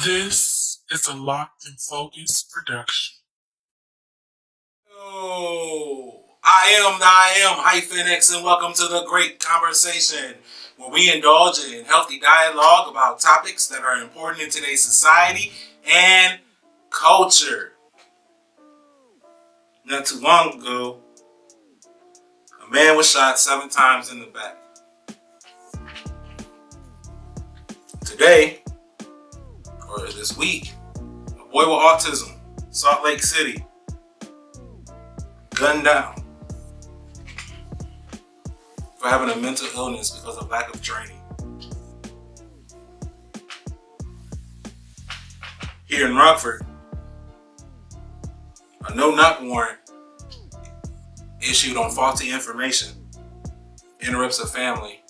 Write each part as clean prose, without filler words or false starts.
This is a Locked and Focused production. Oh, I am X, and welcome to the Great Conversation, where we indulge in healthy dialogue about topics that are important in today's society and culture. Not too long ago, a man was shot 7 times in the back. Today, or this week, a boy with autism, Salt Lake City, gunned down for having a mental illness because of lack of training. Here in Rockford, a no-knock warrant issued on faulty information interrupts a family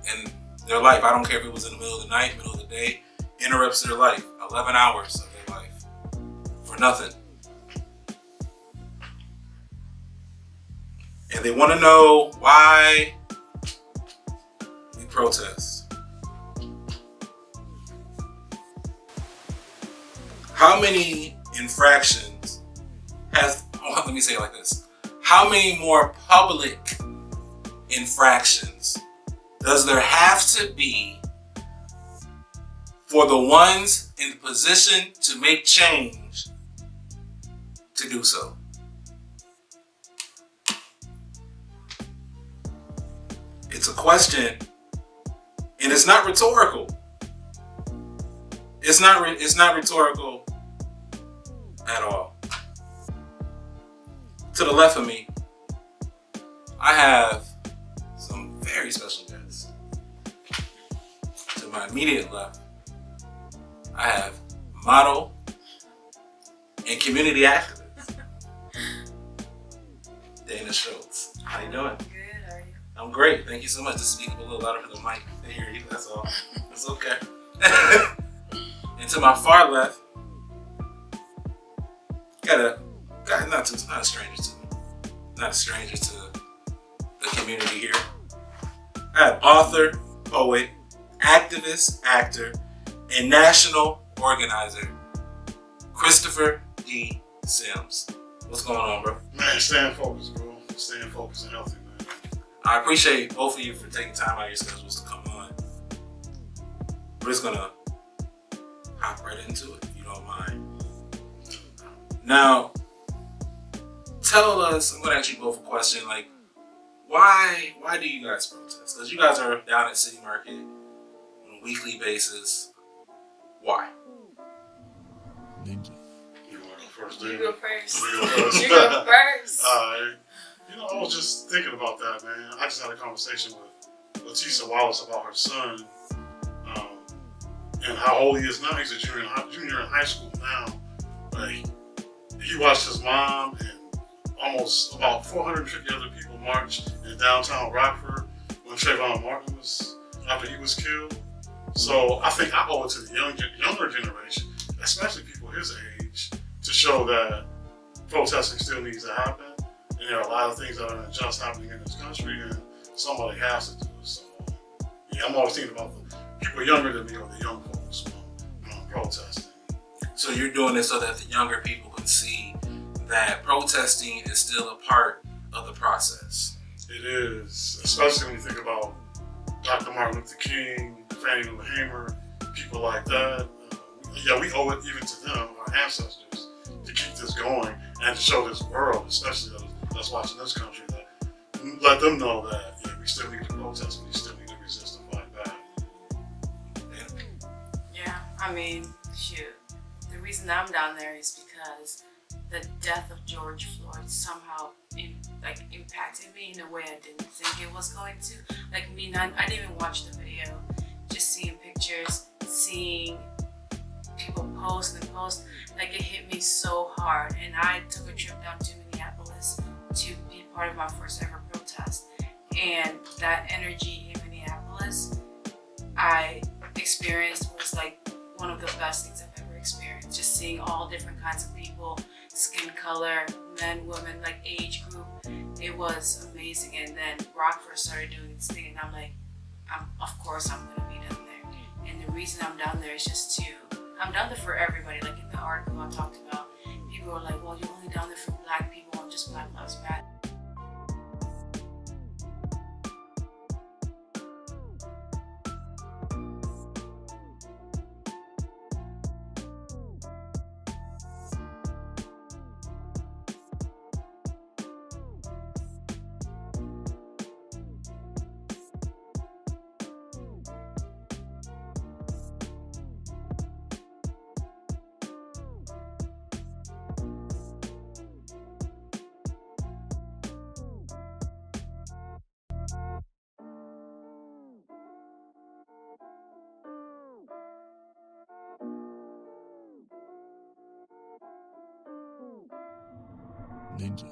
and their life. I don't care if it was in the middle of the night, middle of the day, interrupts their life. 11 hours of their life for nothing. And they want to know why we protest. How many infractions let me say it like this. How many more public infractions does there have to be for the ones in the position to make change to do so? It's a question, and it's not rhetorical. It's not rhetorical at all. To the left of me, I have some very special guests. To my immediate left, I have model and community activist Dayna Schultz. How you doing? Good, how are you? I'm great. Thank you so much. Just speak up a little louder for the mic. They hear you. That's all. It's okay. And to my far left, not a stranger to me. Not a stranger to the community here. I have author, poet, activist, actor, and national organizer, Christopher D. Sims. What's going on, bro? Man, staying focused, bro. Staying focused and healthy, man. I appreciate both of you for taking time out of your schedules to come on. We're just gonna hop right into it, if you don't mind. Now, tell us, I'm gonna ask you both a question, like, why do you guys protest? Because you guys are down at City Market on a weekly basis. Why? You want to go first, You Dayna? go first. You go first. You go first. I was just thinking about that, man. I just had a conversation with Leticia Wallace about her son and how old he is now. He's a junior in high school now. But he watched his mom and almost about 450 other people march in downtown Rockford when Trayvon Martin after he was killed. So I think I owe it to the younger generation, especially people his age, to show that protesting still needs to happen. And there are a lot of things that are just happening in this country, and somebody has to do it. So yeah, I'm always thinking about the people younger than me or the young folks when I'm protesting. So you're doing it so that the younger people can see that protesting is still a part of the process. It is, especially when you think about Dr. Martin Luther King, Fannie Lou Hamer, people like that. We owe it even to them, our ancestors, to keep this going and to show this world, especially that's watching this country, that let them know that we still need to protest and we still need to resist and fight back. Yeah, I mean, shoot. The reason I'm down there is because the death of George Floyd somehow impacted me in a way I didn't think it was going to. I didn't even watch the video. Just seeing pictures, seeing people post, it hit me so hard. And I took a trip down to Minneapolis to be part of my first ever protest. And that energy in Minneapolis, I experienced was like one of the best things I've ever experienced. Just seeing all different kinds of people, skin color, men, women, age group. It was amazing. And then Rockford started doing its thing, and I'm like, of course I'm gonna be down there. And the reason I'm down there is just to I'm down there for everybody. Like in the article I talked about, people were like, well, you're only down there for black people and just Black Lives Matter. Ninja.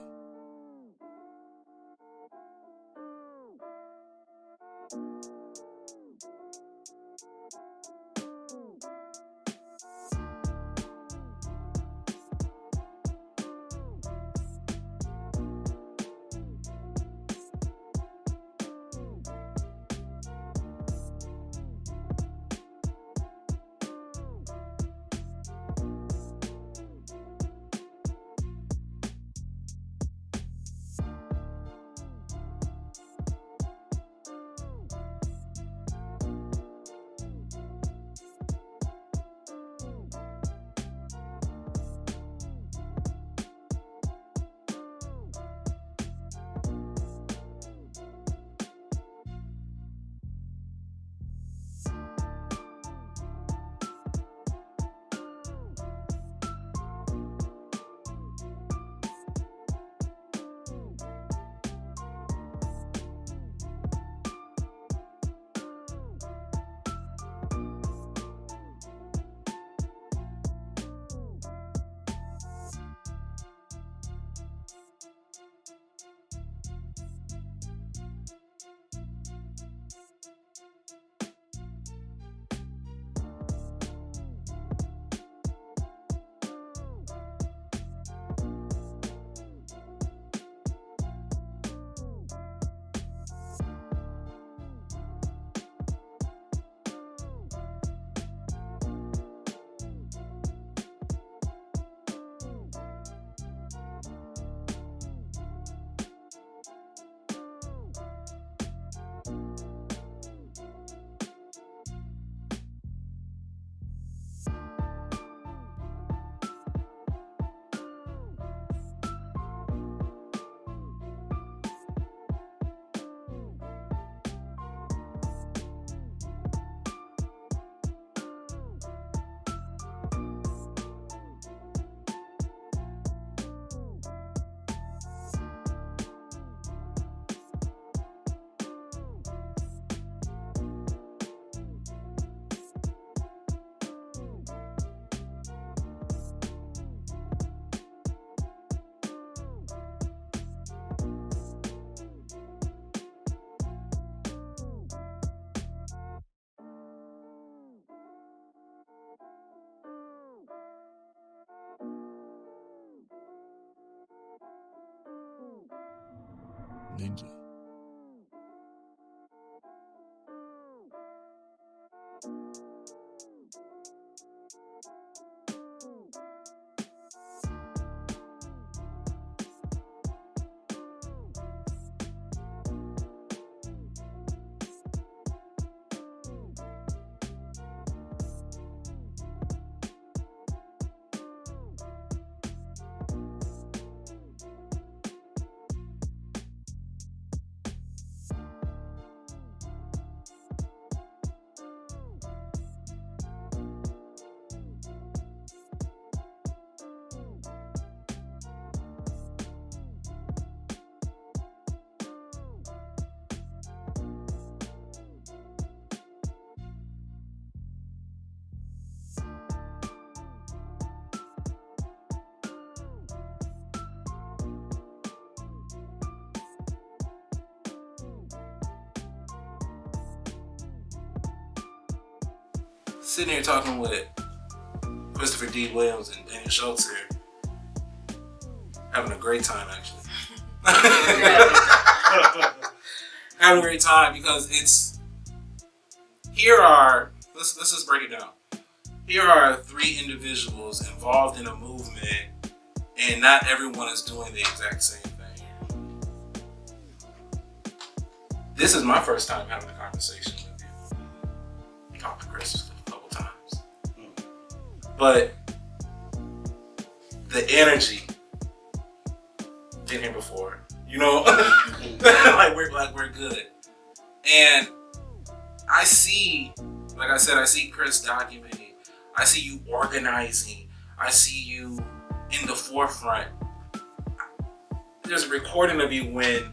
Ninja. Sitting here talking with Christopher D. Williams and Dayna Schultz here. Having a great time, actually. Having a great time because let's just break it down. here are 3 individuals involved in a movement, and not everyone is doing the exact same thing. This is my first time having a conversation with you. I talked to Chris a couple times. But the energy, been here before, you know, like we're good. And I see, like I said, I see Chris documenting. I see you organizing. I see you in the forefront. There's a recording of you when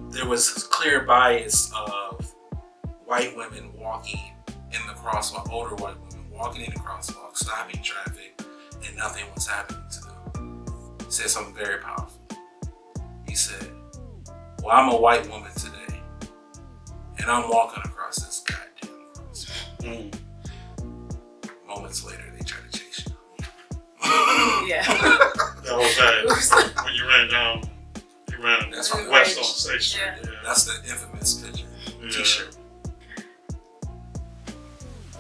there was clear bias of white women walking in the crosswalk, older white women walking in the crosswalk, stopping traffic, and nothing was happening to them. He said something very powerful. He said, well, I'm a white woman today, and I'm walking across this goddamn crosswalk. Moments later, they try to chase you. Yeah. That was that when you ran down, That's from west on State Street. Yeah. That's the infamous picture. Yeah. T-shirt.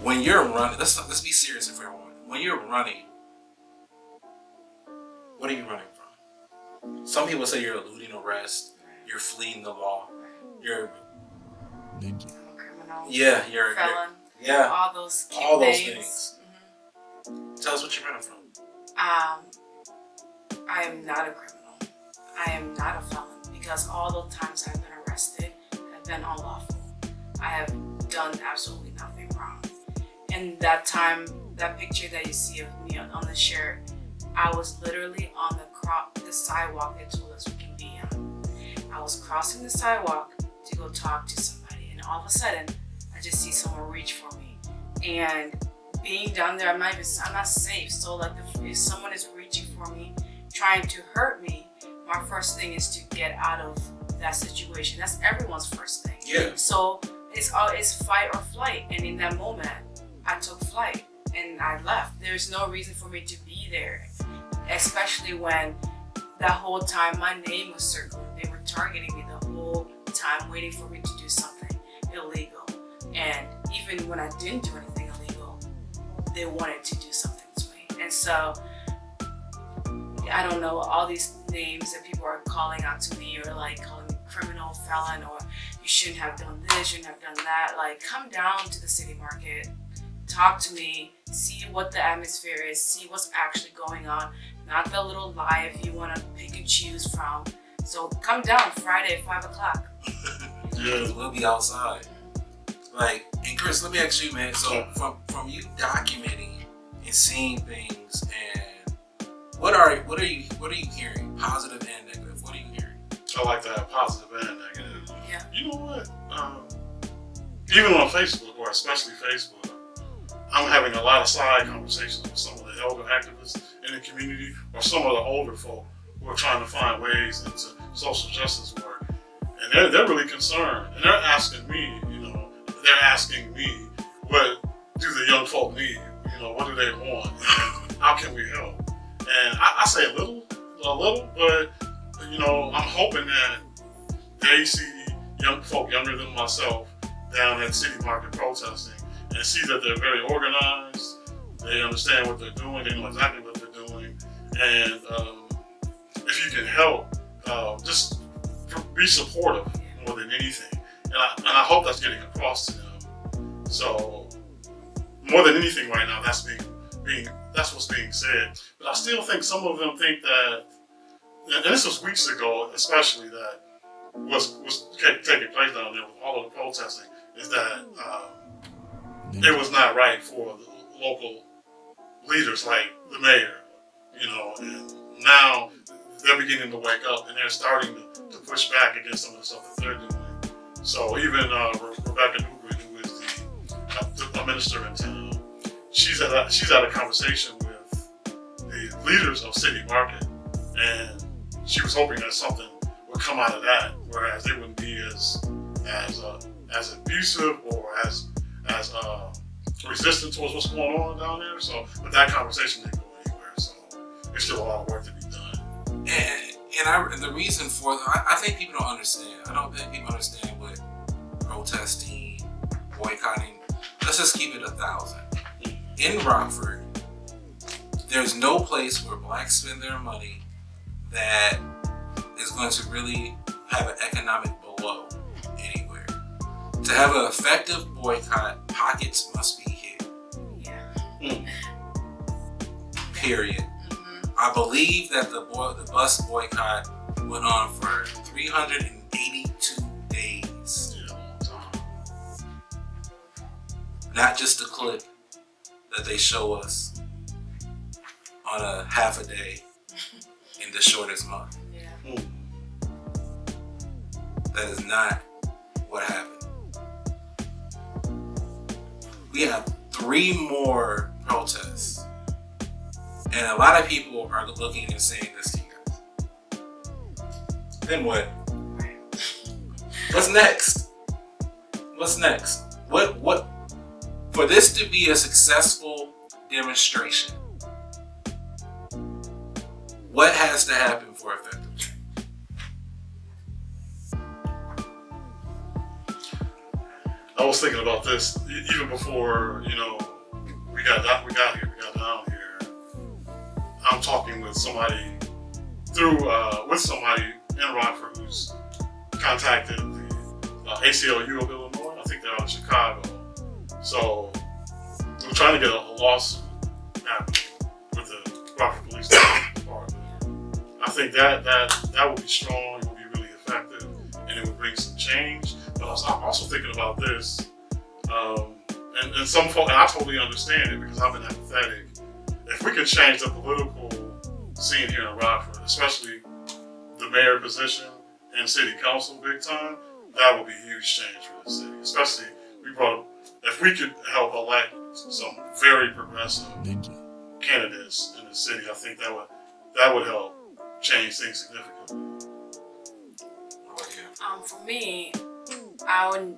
When you're running, let's be serious for everyone. When you're running, what are you running from? Some people say you're eluding arrest, you're fleeing the law, you're I'm a criminal. you're Felon. yeah, All those cute all those names. things. Tell us what you're running from. I am not a criminal. I am not a felon because all the times I've been arrested have been unlawful. I have done absolutely nothing wrong. And that time, that picture that you see of me on the shirt, I was literally on the sidewalk they told us we can be on. I was crossing the sidewalk to go talk to somebody, and all of a sudden, I just see someone reach for me. And being down there, I'm not safe. So like, if someone is reaching for me, trying to hurt me, my first thing is to get out of that situation. That's everyone's first thing. Yeah. So it's fight or flight. And in that moment, I took flight and I left. There's no reason for me to be there, especially when that whole time my name was circling. They were targeting me the whole time, waiting for me to do something illegal. And even when I didn't do anything illegal, they wanted to do something to me. And so, I don't know, all these names that people are calling out to me, or like calling me criminal, felon, or you shouldn't have done this, shouldn't have done that. Like, come down to the city market, talk to me, see what the atmosphere is, see what's actually going on, not the little live you want to pick and choose from. So come down Friday at 5 o'clock. Because we'll be outside. Like, and Chris, let me ask you, man. So from you documenting and seeing things, and what are you hearing? Positive and negative. What are you hearing? I like to have positive and negative. Yeah. You know what? Even on Facebook, or especially Facebook, I'm having a lot of side conversations with some of the elder activists in the community, or some of the older folk who are trying to find ways into social justice work. And they're really concerned. And they're asking me, what do the young folk need? What do they want? And how can we help? And I say a little, but I'm hoping that they see young folk younger than myself down at City Market protesting and see that they're very organized. They understand what they're doing. They know exactly what they're doing. And if you can help, just be supportive more than anything. And I hope that's getting across to them. So more than anything right now, that's what's being said. But I still think some of them think that, and this was weeks ago especially, that was taking place down there with all of the protesting, is that it was not right for the local leaders like the mayor, and now they're beginning to wake up and they're starting to push back against some of the stuff that they're doing. So even Rebecca Newgren, who is the minister in town, she's at a conversation with the leaders of City Market, and she was hoping that something would come out of that, whereas they wouldn't be as abusive or as resistant towards what's going on down there. So, but that conversation didn't go anywhere. So there's still a lot of work to be done. And the reason for that, I think people don't understand. I don't think people understand what protesting, boycotting. Let's just keep it 1,000. in Rockford, there's no place where blacks spend their money that is going to really have an economic blow anywhere. To have an effective boycott, pockets must be hit. Yeah. Period. I believe that the bus boycott went on for 382 days. Yeah, long time. Not just a clip that they show us on a half a day in the shortest month. Yeah. That is not what happened. We have 3 more protests. And a lot of people are looking and saying this to you guys. Then what? What's next? What's next? What for this to be a successful demonstration, what has to happen for effective change? I was thinking about this even before, we got down here. I'm talking with somebody with somebody in Rockford who's contacted the ACLU of Illinois. I think they're out of Chicago. So we're trying to get a lawsuit happening with the Rockford Police Department. I think that would be strong. It would be really effective, and it would bring some change. But I'm also thinking about this, and some folk, and I totally understand it because I've been empathetic. If we can change the political scene here in Rockford, especially the mayor position and city council big time, that would be a huge change for the city. Especially if we could help elect some very progressive candidates in the city, I think that would help change things significantly. For me, I would,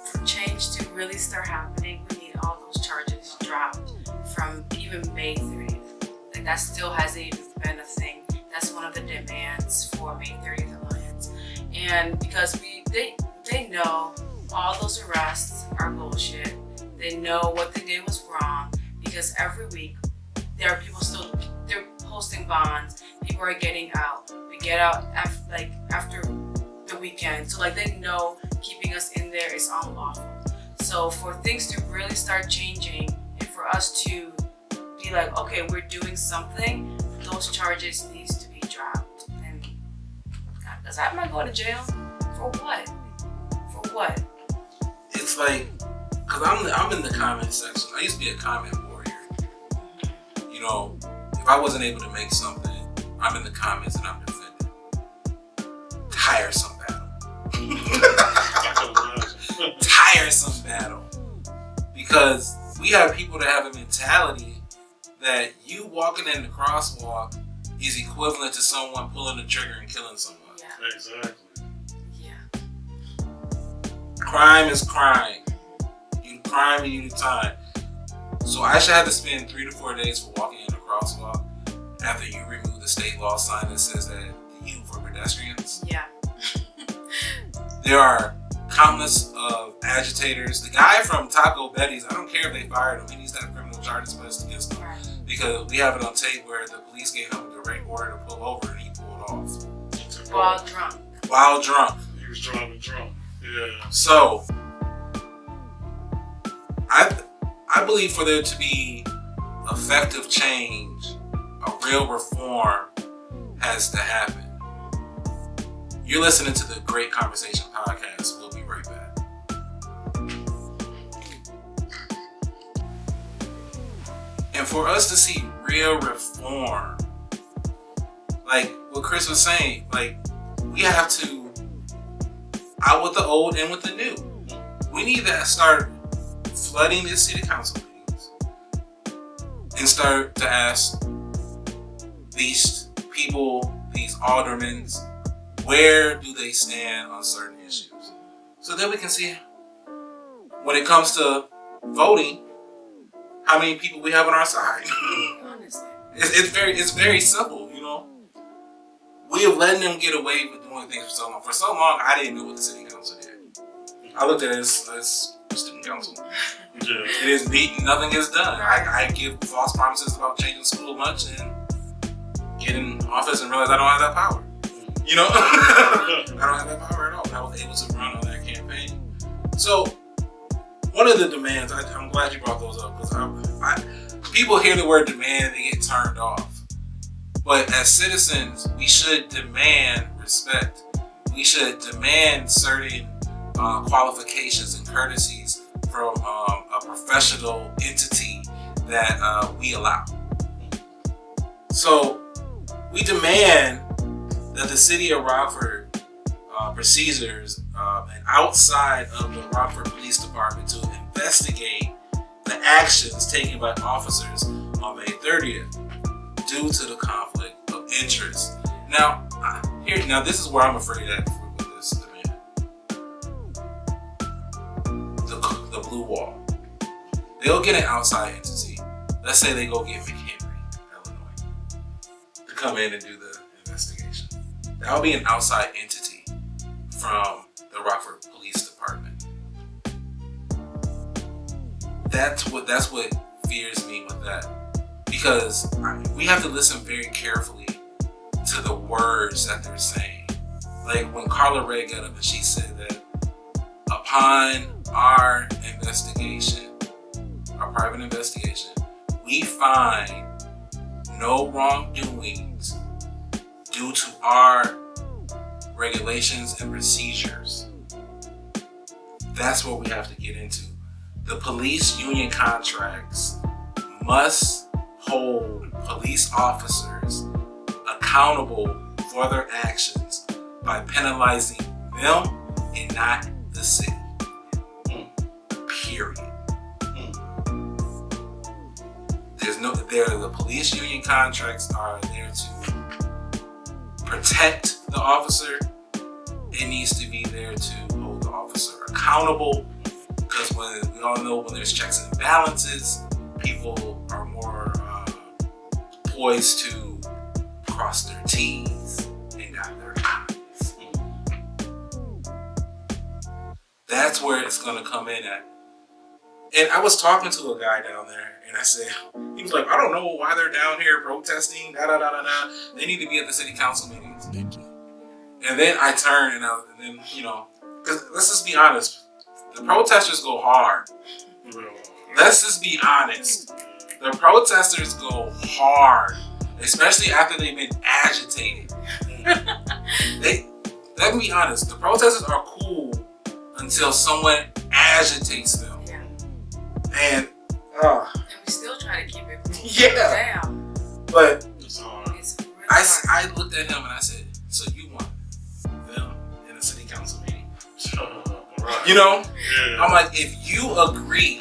for change to really start happening, we need all those charges dropped from even May 30th. Like that still hasn't even been a thing. That's one of the demands for May 30th Alliance. And because they know all those arrests are bullshit. They know what they did was wrong because every week there are people they're posting bonds. People are getting out. We get out after the weekend. So they know keeping us in there is unlawful. So for things to really start changing and for us to be like, okay, we're doing something, those charges needs to be dropped. And God, does that mean going to jail? For what? For what? It's like, cause I'm in the comment section. I used to be a comment warrior. If I wasn't able to make something, I'm in the comments and I'm defending. Tiresome battle. Tiresome battle. Because we have people that have a mentality that you walking in the crosswalk is equivalent to someone pulling the trigger and killing someone. Yeah. Exactly. Yeah. Crime is crime. You crime and you do time. So I should have to spend 3 to 4 days for walking in the crosswalk after you remove the state law sign that says that you for pedestrians. Yeah. There are countless of agitators. The guy from Taco Betty's, I don't care if they fired him. He needs to have criminal charges pressed against him. Right. Because we have it on tape where the police gave him a direct order to pull over and he pulled off. While drunk. While drunk. He was driving drunk. Yeah. So, I believe for there to be effective change, a real reform has to happen. You're listening to the Great Conversation Podcast. We'll be right back. And for us to see real reform, like what Chris was saying, we have to out with the old and with the new. We need to start flooding the city council meetings and start to ask these people, these aldermen, where do they stand on certain issues? So then we can see when it comes to voting, how many people we have on our side. Honestly. It's very simple, We have letting them get away with doing things for so long. For so long, I didn't know what the city council did. I looked at it as student council. It is neat and nothing is done. I give false promises about changing school lunch and get in office and realize I don't have that power. You know? I don't have that power at all. But I was able to run on that campaign. So, one of the demands, I'm glad you brought those up, because people hear the word demand and they get turned off. But as citizens, we should demand respect. We should demand certain qualifications and courtesies from a professional entity that we allow. So we demand that the city of Rockford procedures and outside of the Rockford Police Department to investigate the actions taken by officers on May 30th due to the conflict of interest. Now this is where I'm afraid at with this demand. The blue wall. They'll get an outside entity. Let's say they go get McHenry, Illinois, to come in and do the investigation. That'll be an outside entity from the Rockford Police Department. That's what fears me with that, because we have to listen very carefully to the words that they're saying. Like when Carla Ray got up and she said that upon our investigation, our private investigation, we find no wrongdoings due to our regulations and procedures. That's what we have to get into. The police union contracts must hold police officers accountable for their actions by penalizing them and not the city. Period. The police union contracts are there to protect the officer. It needs to be there to hold the officer accountable, because we all know when there's checks and balances, people are more poised to cross their T's and dot their I's. That's where it's going to come in at. And I was talking to a guy down there, and I said, he was like, I don't know why they're down here protesting, They need to be at the city council meetings. And then I turned because let's just be honest, the protesters go hard. Let's just be honest. The protesters go hard, especially after they've been agitated. Let me be honest, the protesters are cool until someone agitates them. And we still try to keep it cool. Yeah. Damn. But It's really I looked at him and I said, so you want them in a city council meeting? Right. You know? Yeah. I'm like, if you agree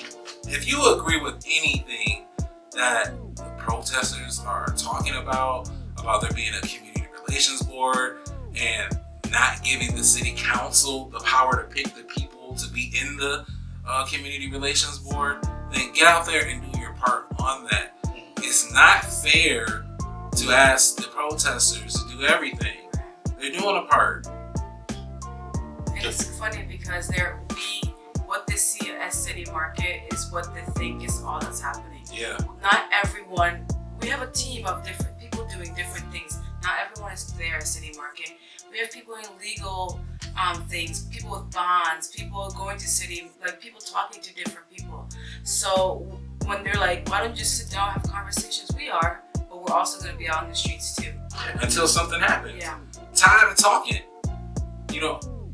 with anything that the protesters are talking about there being a community relations board and not giving the city council the power to pick the people to be in the community relations board, then get out there and do your part on that. It's not fair to ask the protesters to do everything. They're doing a part. And it's funny because what they see as city market is what they think is all that's happening. Yeah. Not everyone. We have a team of different people doing different things. Not everyone is there at city market. We have people in legal things, people with bonds, people going to city, like people talking to different people. So when they're like, why don't you just sit down and have conversations? We are, but we're also going to be out in the streets too. Until something happens. Yeah. Tired of talking.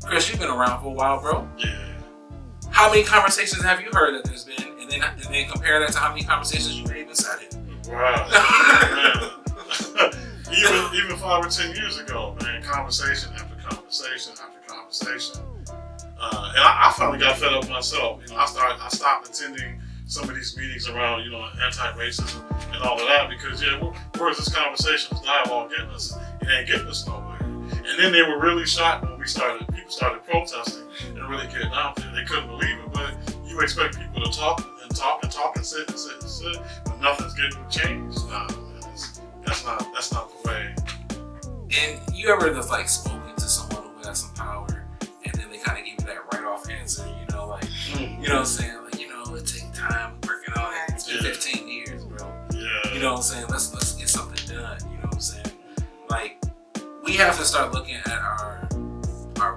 Chris, you've been around for a while, bro. Yeah. How many conversations have you heard that there's been? And then compare that to how many conversations you may even said it. Wow. even 5 or 10 years ago, man, conversation after conversation after conversation. And I finally got fed up myself. I stopped attending some of these meetings around, anti-racism and all of that, because where is this conversation, this dialogue getting us? It ain't getting us nowhere. And then they were really shocked when people started protesting and really getting out there. They couldn't believe it, but you expect people to talk and sit, but nothing's getting changed. Nah, man, that's not the way. And you ever just spoken to someone who has some power, and then they kind of give you that right off answer, saying it You know what I'm saying? Let's get something done. You know what I'm saying? Like, we have to start looking at our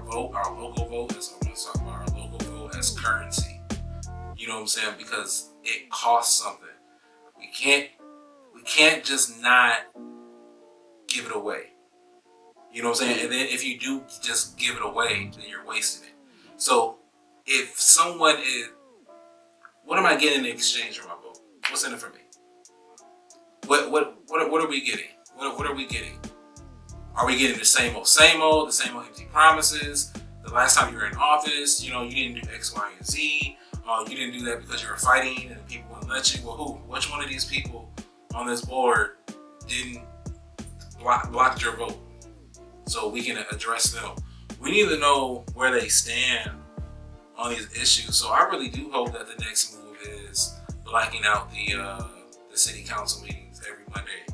vote, our local vote, as I'm going to talk about our local vote as currency. You know what I'm saying? Because it costs something. We can't just not give it away. You know what I'm saying? And then if you do just give it away, then you're wasting it. So if someone is, what am I getting in exchange for my vote? What's in it for me? What are we getting? What are we getting? Are we getting the same old, the same old empty promises? The last time you were in office, you didn't do X, Y, and Z. You didn't do that because you were fighting and people wouldn't let you. Well, who? Which one of these people on this board didn't block your vote? So we can address them. We need to know where they stand on these issues. So I really do hope that the next move is blacking out the city council meetings every Monday.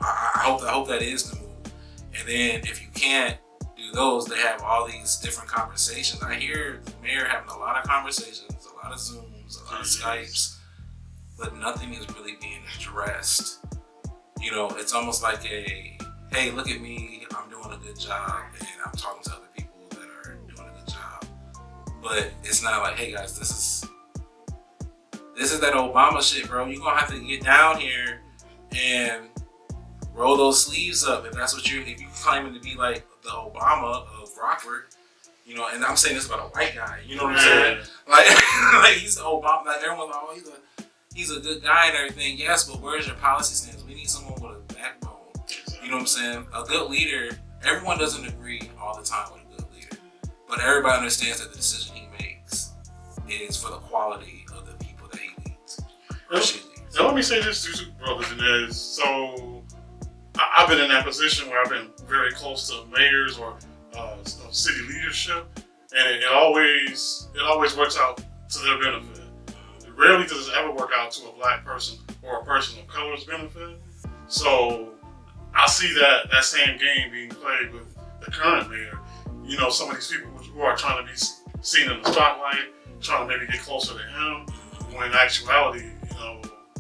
I hope that is the move. And then if you can't do those, they have all these different conversations. I hear the mayor having a lot of conversations, a lot of Zooms, a lot of Skypes, but nothing is really being addressed. It's almost like hey, look at me, I'm doing a good job, and I'm talking to other people that are doing a good job. But it's not like, hey guys, this is that Obama shit, bro. You're gonna have to get down here and roll those sleeves up if that's what if you're claiming to be like the Obama of Rockford, and I'm saying this about a white guy, you know what I'm saying? Like he's the Obama, like everyone's like, oh, he's a good guy and everything, yes, but where's your policy stance? We need someone with a backbone. You know what I'm saying? A good leader, everyone doesn't agree all the time with a good leader, but everybody understands that the decision he makes is for the quality of the people that he leads. Now let me say this to you, Brother Dinesh. So I've been in that position where I've been very close to mayors or city leadership, and it always works out to their benefit. Rarely does it ever work out to a black person or a person of color's benefit. So I see that same game being played with the current mayor. Some of these people who are trying to be seen in the spotlight, trying to maybe get closer to him, when in actuality,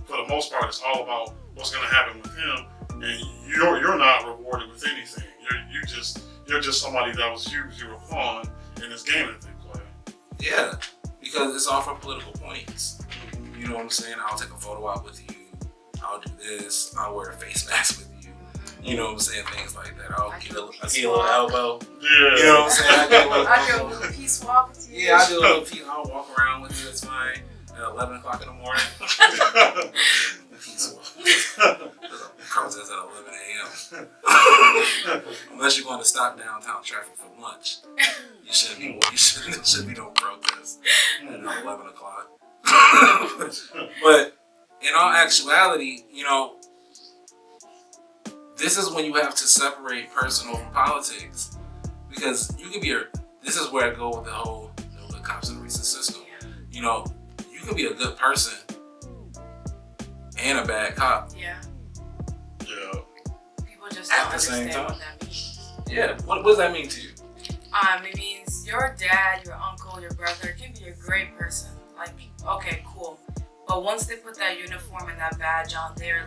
for the most part, it's all about what's going to happen with him, and you're not rewarded with anything. You're just somebody that was used, you're a pawn in this game that they play. Yeah, because it's all for political points. You know what I'm saying? I'll take a photo out with you. I'll do this. I'll wear a face mask with you. You know what I'm saying? Things like that. I'll give a little elbow. Yeah. You know what I'm saying? I do a little peace walk with you. Yeah, I do a little peace. I'll walk around with you. It's fine. At 11 o'clock in the morning. Peace walk. Protest at 11 a.m. Unless you're going to stop downtown traffic for lunch. You shouldn't be doing protests at 11 o'clock. But in all actuality, this is when you have to separate personal from politics, because you can be this is where I go with the whole the cops and the racist system. You can be a good person and a bad cop. Yeah. Yeah. People just At don't the same understand time. what that means. Yeah. What does that mean to you? It means your dad, your uncle, your brother can be a great person. Like, okay, cool. But once they put that uniform and that badge on, they're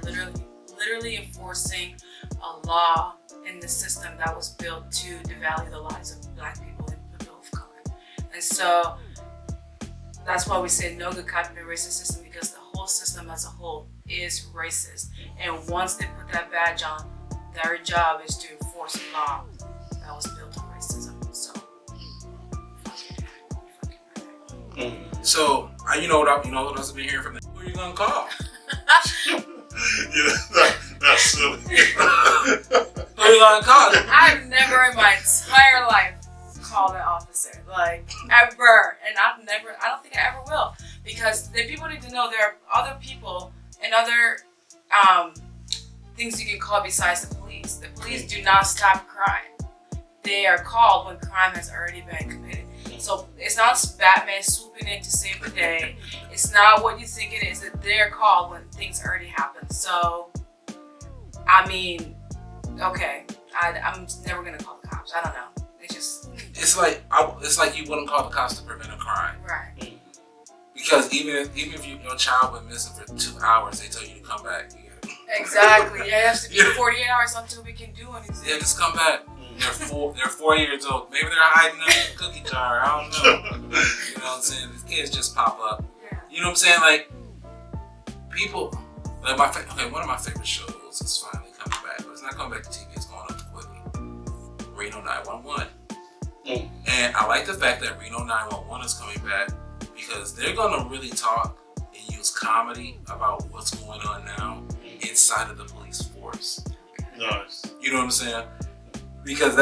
literally enforcing a law in the system that was built to devalue the lives of black people and people of color. And so that's why we say no good cop in a racist system, because the whole system as a whole is racist. And once they put that badge on, their job is to enforce a law that was built on racism. So, So, you know what else I've been hearing from them? Who are you gonna call? That's silly. Who are you gonna call? I've never in my entire life called an officer, like, ever. And I don't think I ever will, because the people need to know there are other people and other things you can call besides the police. The police do not stop crime. They are called when crime has already been committed. So it's not Batman swooping in to save the day. It's not what you think it is. That they're called when things already happen. So, I mean, okay, I'm never gonna call the cops. I don't know. It's like you wouldn't call the cops to prevent a crime. Right. Because even if your child went missing for 2 hours, they tell you to come back. Exactly. Yeah, it has to be 48 hours until we can do anything. Yeah, just come back. They're 4 years old. Maybe they're hiding under the cookie jar. I don't know. You know what I'm saying? These kids just pop up. Yeah. You know what I'm saying? Like, people, like one of my favorite shows is finally coming back, but it's not coming back to TV. It's going up to Quibi. Reno 911. And I like the fact that Reno 911 is coming back because they're gonna really talk and use comedy about what's going on now inside of the police force. Nice. You know what I'm saying? Because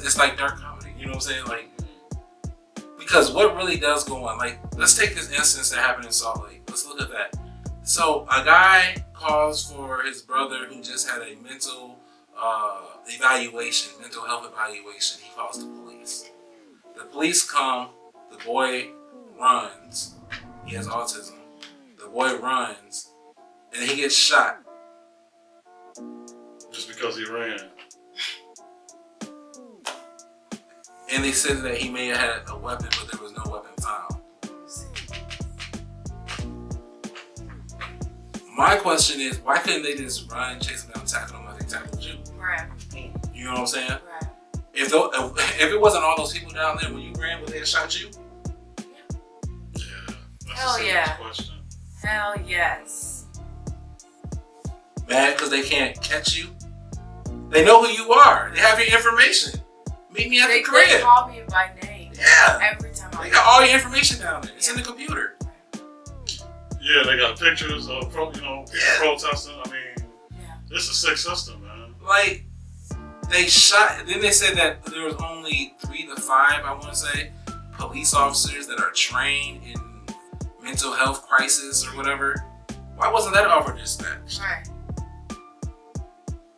it's like dark comedy. You know what I'm saying? Like, because what really does go on? Like, let's take this instance that happened in Salt Lake. Let's look at that. So a guy calls for his brother who just had a mental health evaluation. He calls the police. The police come. The boy runs. He has autism. The boy runs, and he gets shot. Just because he ran. And they said that he may have had a weapon, but there was no weapon found. My question is, why couldn't they just run, chase him down, tackle him like they tackled you? Right. You know what I'm saying? Right. If it wasn't all those people down there when you ran, would they have shot you? Yeah. That's Hell a serious yeah. question. Hell yes. Mad because they can't catch you? They know who you are. They have your information. Meet me at the They crib. call me by name. Yeah. Every time They got all your information down there. It's in Yeah. the computer. Yeah, they got pictures of people protesting. I mean, Yeah. it's a sick system, man. Like, they shot. Then they said that there was only 3 to 5, I want to say, police officers that are trained in mental health crisis or whatever. Why wasn't that offered dispatch? Right.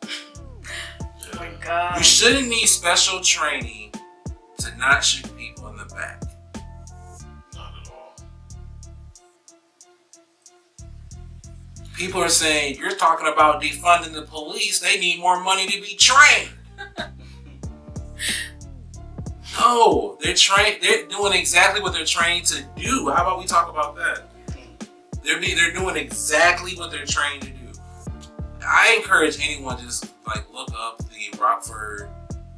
Oh my God. You shouldn't need special training to not shoot people in the back. Not at all. People are saying, you're talking about defunding the police. They need more money to be trained. No, they're trained. They're doing exactly what they're trained to do. How about we talk about that? They're doing exactly what they're trained to do. I encourage anyone just like look up the Rockford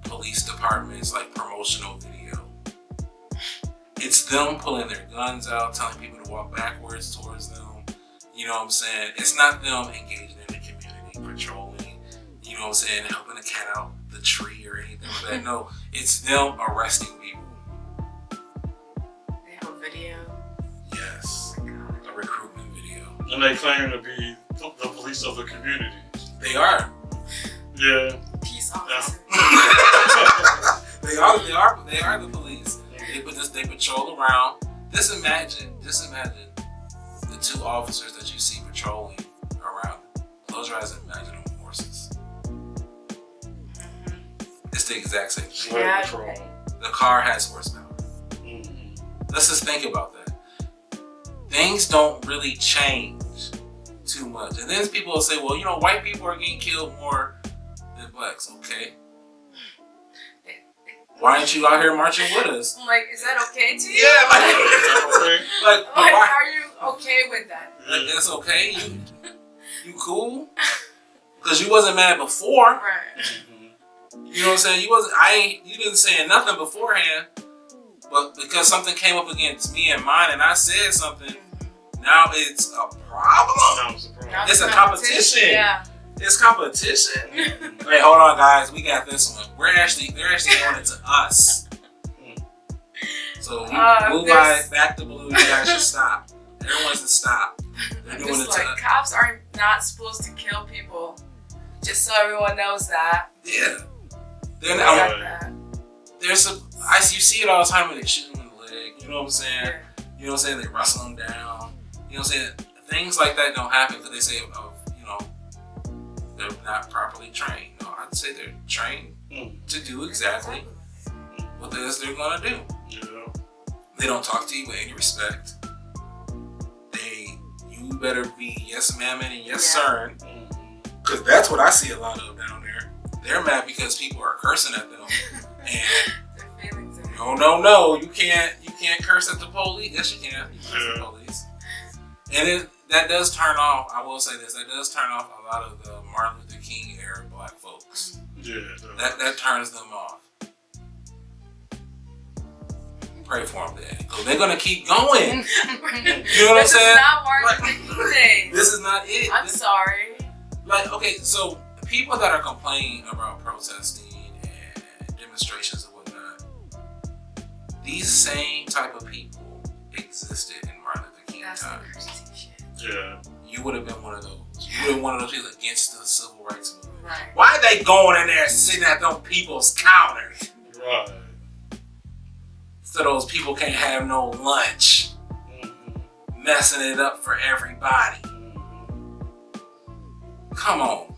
Police Department's like promotional video. It's them pulling their guns out, telling people to walk backwards towards them. You know what I'm saying? It's not them engaging in the community, patrolling, you know what I'm saying, helping a cat out the tree or anything like that. No, it's them arresting people. They have a video. Yes. Oh my God. A recruitment video. And they claim to be the police of the community. They are. Yeah. Peace officer. They are the police. They patrol around. Just imagine the 2 officers that you see patrolling around. Close your eyes and imagine them on horses. It's the exact same thing. Slave Yeah, patrol. okay. The car has horsepower. Let's just think about that. Things don't really change too much. And then people will say, well, you know, white people are getting killed more than blacks. Okay. Why aren't you out here marching with us? I'm like, is that okay to you? Yeah, like Like, why? are you okay with that? Like, that's okay? You cool? Because you wasn't mad before. Right. You know what I'm saying? You didn't say nothing beforehand. But because something came up against me and mine and I said something, now it's a problem. Now It's a competition. Yeah. It's competition. Wait, hold on, guys. We got this one. They're actually doing it to us. So blue light, back to blue. You guys should stop. Everyone should stop. They're I'm doing it just to like, us. cops are not supposed to kill people. Just so everyone knows that. Yeah. They're Things not. like that. There's some. You see it all the time when they shoot them in the leg. You know what I'm saying? Yeah. You know what I'm saying? They wrestle them down. You know what I'm saying? Things like that don't happen because they say, oh, you know, they're not properly trained. No, I'd say they're trained to do exactly what it is they're gonna do. Yeah. They don't talk to you with any respect. You better be yes ma'am and yes sir. Because that's what I see a lot of down there. They're mad because people are cursing at them. And Their feelings are no, you can't curse at the police. Yes, you can. You can curse at the police. And that does turn off, I will say this, that does turn off a lot of the Martin Luther King era black folks. Yeah. That turns them off. Pray for them then, because they're going to keep going. You know what I'm saying? This is not Martin Luther King Day. This is not it. I'm sorry. Like, okay, so people that are complaining about protesting and demonstrations and whatnot, these same type of people existed in Martin Luther King That's time. crazy shit. Yeah. You would have been one of those. You would have been one of those people against the civil rights movement. Right. Why are they going in there sitting at those people's counters? Right. So those people can't have no lunch, messing it up for everybody. Come on.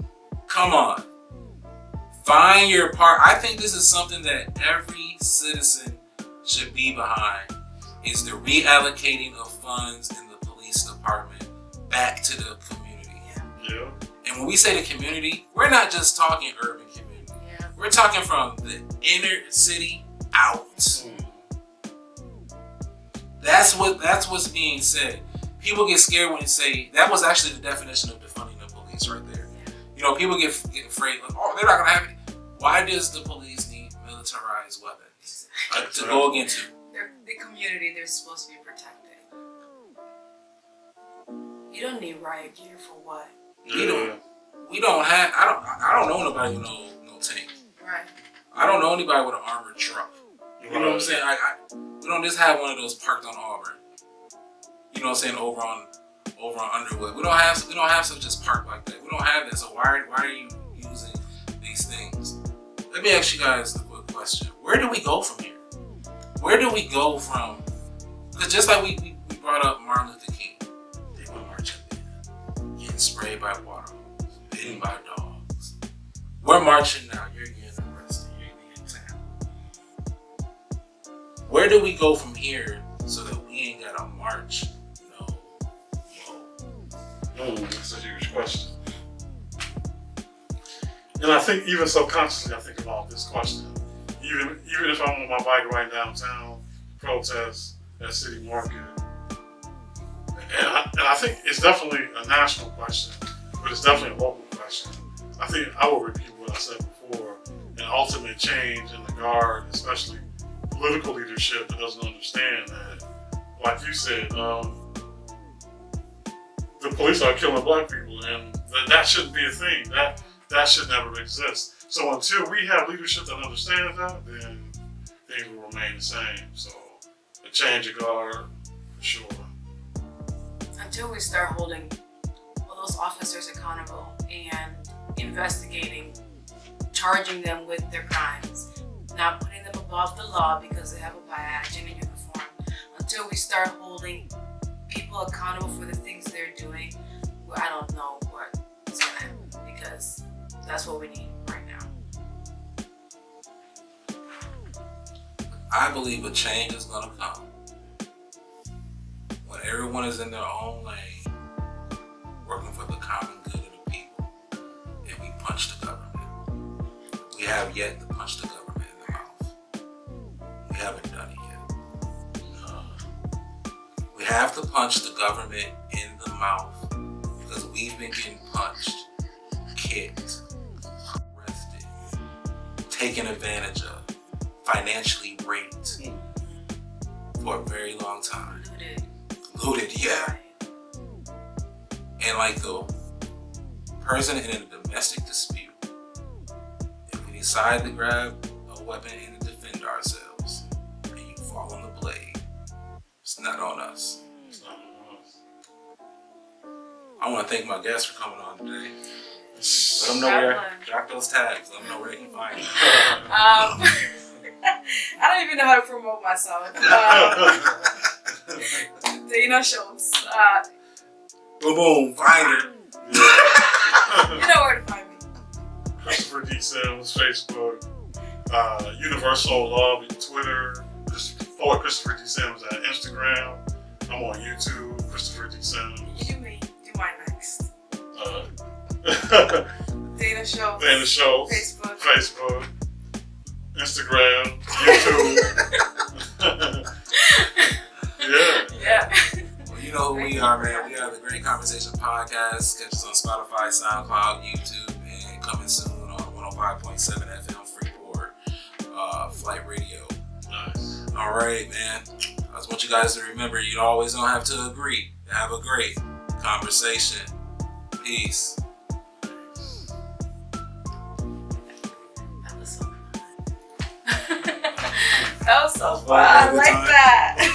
Find your part. I think this is something that every citizen should be behind, is the reallocating of funds in the police department back to the community. Yeah. And when we say the community, we're not just talking urban community. Yeah. We're talking from the inner city out. That's what's being said. People get scared when you say, that was actually the definition of defunding the police right there. You know, people get afraid, like, oh, they're not gonna have it. Why does the police need militarized weapons to go against you? They're the community, they're supposed to be protected. You don't need riot gear for what? We don't have. I don't know nobody with no tank. Right. I don't know anybody with an armored truck. You know what I'm saying? We don't just have one of those parked on Auburn. You know what I'm saying? Over on Underwood. We don't have some just parked like that. We don't have that. So why are you using these things? Let me ask you guys a quick question. Where do we go from here? Where do we go from? Because just like we brought up Martin Luther King, they were marching in, getting sprayed by water, bitten by dogs. We're marching now. You're getting arrested. You're in town. Where do we go from here so that we ain't got to march? That's a huge question. And I think even subconsciously, I think about this question. Even if I'm on my bike right downtown, protest at City Market. And I think it's definitely a national question, but it's definitely a local question. I think I will repeat what I said before. An ultimate change in the guard, especially political leadership that doesn't understand that, like you said, the police are killing black people, and that shouldn't be a thing. That should never exist. So until we have leadership that understands that, then things will remain the same. So a change of guard, for sure. Until we start holding all those officers accountable and investigating, charging them with their crimes, not putting them above the law because they have a badge and a uniform. Until we start holding people accountable for the things they're doing, I don't know what's gonna happen, because that's what we need right now. I believe a change is gonna come when everyone is in their own lane, working for the common good of the people, and we punch the government. We have yet to punch the government in the mouth. We haven't done it yet. We have to punch the government in the mouth because we've been getting punched, kicked, arrested, taken advantage of, financially raped for a very long time. Looted, yeah. And like the person in a domestic dispute, if we decide to grab a weapon and to defend ourselves, and you fall on the blade, it's not on us. It's not on us. I want to thank my guests for coming on today. Let them know where, drop those tags, let them know where they can find you. I don't even know how to promote myself. Dayna Schultz. Boom, boom, find her. You know where to find me. Christopher D. Sims, Facebook, Universal Love, Twitter. Just follow Christopher D. Sims at Instagram. I'm on YouTube, Christopher D. Sims. You do me. Do mine next. Dayna Schultz. Dayna Schultz. Facebook. Instagram, YouTube. Yeah. Yeah. Well, You know who we are, man. We are the Great Conversation Podcast. Catch us on Spotify, SoundCloud, YouTube, and coming soon on 105.7 FM Freeport Flight Radio. Nice. All right, man. I just want you guys to remember, you always don't have to agree to have a great conversation. Peace. That was so fun. I like that.